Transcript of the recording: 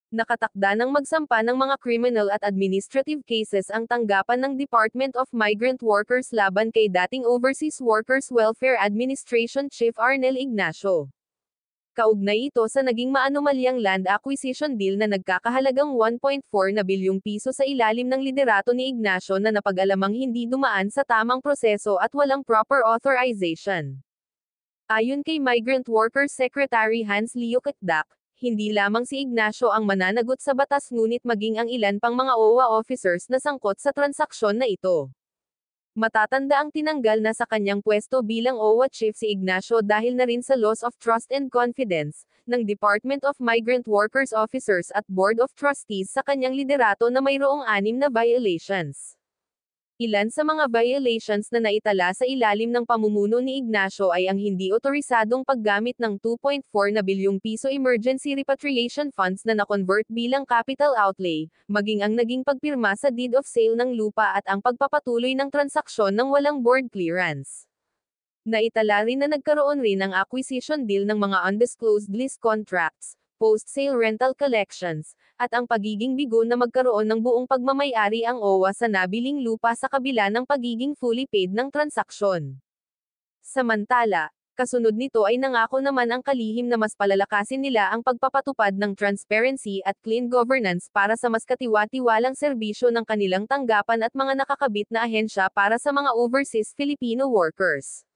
Nakatakda ng magsampa ng mga criminal at administrative cases ang tanggapan ng Department of Migrant Workers laban kay dating Overseas Workers Welfare Administration Chief Arnel Ignacio. Kaugnay ito sa naging maanomalyang land acquisition deal na nagkakahalagang 1.4 na bilyong piso sa ilalim ng liderato ni Ignacio na napag-alamang hindi dumaan sa tamang proseso at walang proper authorization. Ayon kay Migrant Workers Secretary Hans Leo Kitdak, hindi lamang si Ignacio ang mananagot sa batas ngunit maging ang ilan pang mga OWA officers na sangkot sa transaksyon na ito. Matatanda ang tinanggal na sa kanyang pwesto bilang OWA chief si Ignacio dahil na rin sa loss of trust and confidence ng Department of Migrant Workers Officers at Board of Trustees sa kanyang liderato na mayroong 6 na violations. Ilan sa mga violations na naitala sa ilalim ng pamumuno ni Ignacio ay ang hindi otorisadong paggamit ng 2.4 na bilyong piso emergency repatriation funds na na-convert bilang capital outlay, maging ang naging pagpirma sa deed of sale ng lupa at ang pagpapatuloy ng transaksyon ng walang board clearance. Naitala rin na nagkaroon rin ng acquisition deal ng mga undisclosed lease contracts, post-sale rental collections, at ang pagiging bigo na magkaroon ng buong pagmamay-ari ang OWA sa nabiling lupa sa kabila ng pagiging fully paid ng transaksyon. Samantala, kasunod nito ay nangako naman ang kalihim na mas palalakasin nila ang pagpapatupad ng transparency at clean governance para sa mas katiwa-tiwalang serbisyo ng kanilang tanggapan at mga nakakabit na ahensya para sa mga overseas Filipino workers.